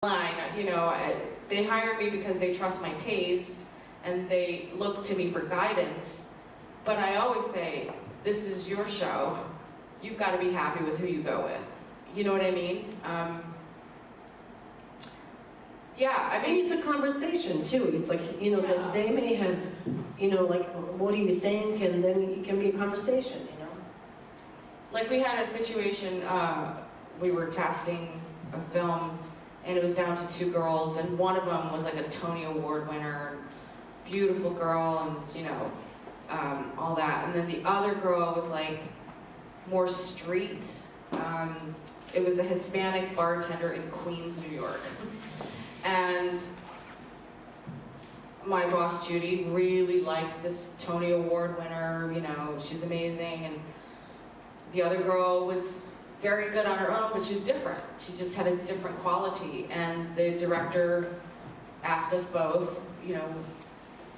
line, you know, they hire me because they trust my taste and they look to me for guidance. But I always say, this is your show. You've got to be happy with who you go with. You know what I mean? Yeah, I mean, it's a conversation too. It's like, you know, Yeah. they may have, you know, like, what do you think? And then it can be a conversation, you know? like we had a situation, we were casting a film and it was down to two girls, and one of them was like a Tony Award winner, beautiful girl, and you know, all that. And then the other girl was like more street. It was a Hispanic bartender in Queens, New York. And my boss, Judy, really liked this Tony Award winner, you know, she's amazing. And the other girl was very good on her own, but she's different. She just had a different quality. And the director asked us both, you know,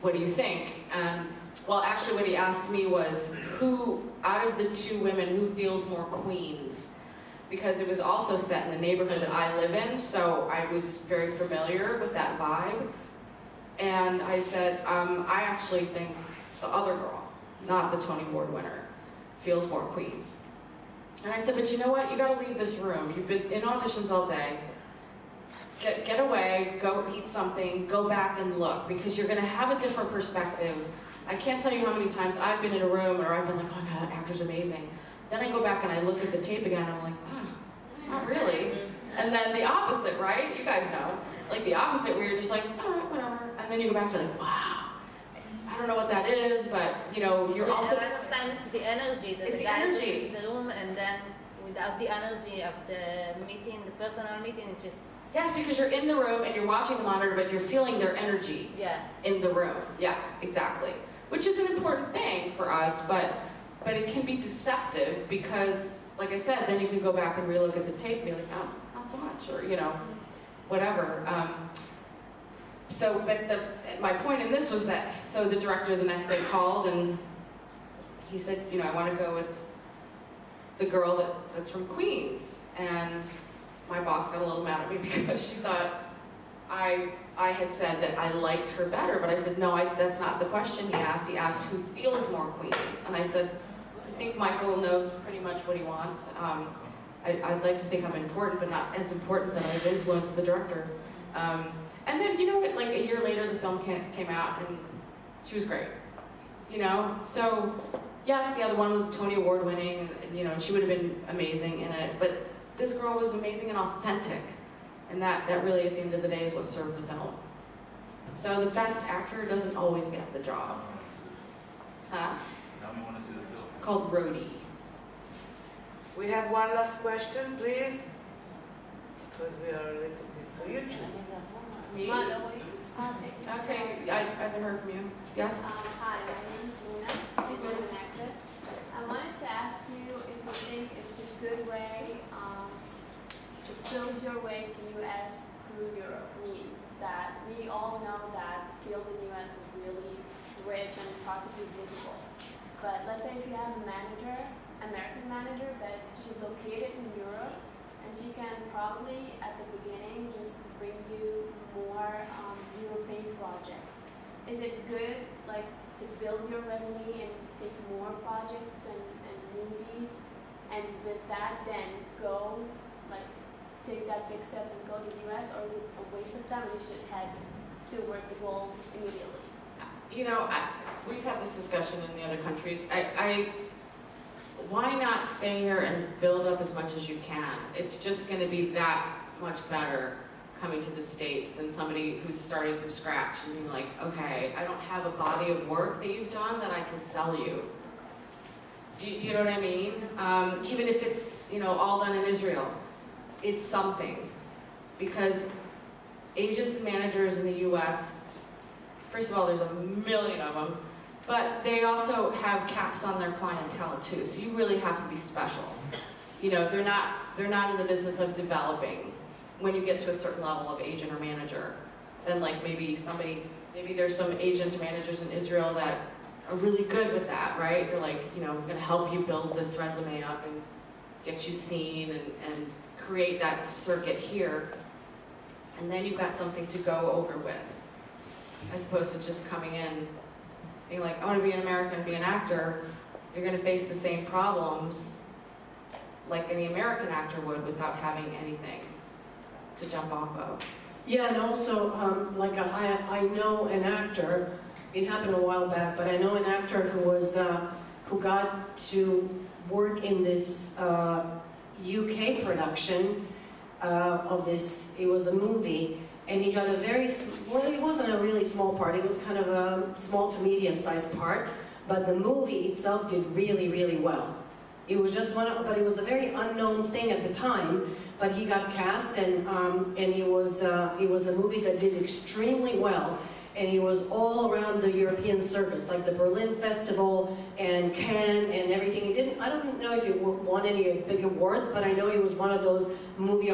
what do you think? And well, actually what he asked me was, who, out of the two women, who feels more Queens? Because it was also set in the neighborhood that I live in, so I was very familiar with that vibe. And I said, I actually think the other girl, not the Tony Award winner, feels more Queens. And I said, but you know what? You gotta leave this room. You've been in auditions all day. Get away, go eat something, go back and look, because you're gonna have a different perspective. I can't tell you how many times I've been in a room or I've been like, oh my God, that actor's amazing. Then I go back and I look at the tape again and I'm like, oh, not really. And then the opposite, right? You guys know. Like the opposite where you're just like, all right, whatever. And then you go back and you're like, wow. I don't know what that is, but you know, you're also... A lot of time it's the energy that the guy brings in the room, and then without the energy of the meeting, the personal meeting, it's just... Yes, because you're in the room and you're watching the monitor, but you're feeling their energy in the room. Yeah, exactly. Which is an important thing for us, but it can be deceptive because, like I said, then you can go back and relook at the tape and be like, oh, not so much, or, you know, whatever. But my point in this was that, so the director the next day called and he said, you know, I want to go with the girl that's from Queens. And my boss got a little mad at me because she thought I had said that I liked her better, but I said, no, that's not the question he asked. He asked who feels more Queens. And I said, I think Michael knows pretty much what he wants. I'd like to think I'm important, but not as important that I've influenced the director. And then, you know what, like a year later the film came out and she was great. You know, so yes, the other one was Tony Award winning, and you know, she would have been amazing in it, but this girl was amazing and authentic. And that really, at the end of the day, is what served the film. So the best actor doesn't always get the job. Huh? Now we want to see the film. It's called Roadie. We have one last question, please. Because we are a little bit for YouTube. Me? Okay, I haven't heard from you. Yes? Hi, my name is Luna. I'm an actress. I wanted to ask you if you think it's a good way to build your way to US through Europe. Means that we all know that field in US is really rich and it's hard to be visible. But let's say if you have a manager, American manager, that she's located in Europe, and she can probably at the beginning just bring you more European projects. Is it good, like, to build your resume and take more projects and movies, and with that then go, like, take that big step and go to the US, or is it a waste of time and you should head toward the goal immediately? You know, we've had this discussion in the other countries. Why not stay here and build up as much as you can? It's just going to be that much better coming to the States than somebody who's starting from scratch and being like, okay, I don't have a body of work that you've done that I can sell you. Do you know what I mean? Even if it's, you know, all done in Israel, it's something. Because agents and managers in the US, first of all, there's a million of them, but they also have caps on their clientele too, so you really have to be special. You know, they're not in the business of developing. When you get to a certain level of agent or manager, then like maybe there's some agents, managers in Israel that are really good with that, right? They're like, you know, we're gonna help you build this resume up and get you seen and create that circuit here. And then you've got something to go over with, as opposed to just coming in, being like, I want to be an American, be an actor. You're going to face the same problems like any American actor would without having anything to jump off of. Yeah, and also, like I know an actor, it happened a while back, but I know an actor who got to work in this UK production of this, it was a movie, and he got a well, it wasn't a really small part, it was kind of a small to medium-sized part, but the movie itself did really, really well. It was just but it was a very unknown thing at the time, but he got cast, and it was a movie that did extremely well, and he was all around the European circus, like the Berlin Festival and Cannes and everything. I don't know if he won any big awards, but I know he was one of those movie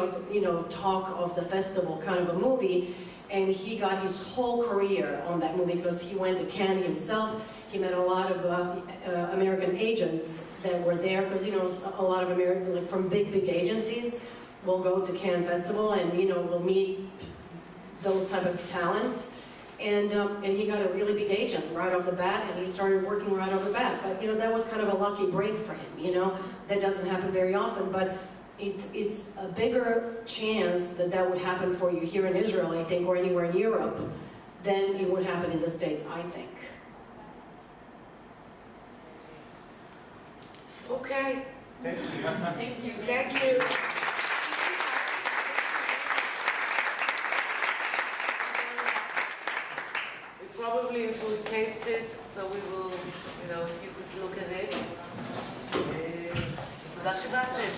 talk of the festival kind of a movie, and he got his whole career on that movie because he went to Cannes himself. He met a lot of American agents that were there, because a lot of American, like from big agencies, will go to Cannes Festival and will meet those type of talents. And he got a really big agent right off the bat, and he started working right off the bat. But that was kind of a lucky break for him. That doesn't happen very often, but it's a bigger chance that would happen for you here in Israel, I think, or anywhere in Europe, than it would happen in the States, I think. Okay. Thank you. Thank you. Thank you. We probably will taped it, so we will, you could look at it. תודה שבאתם.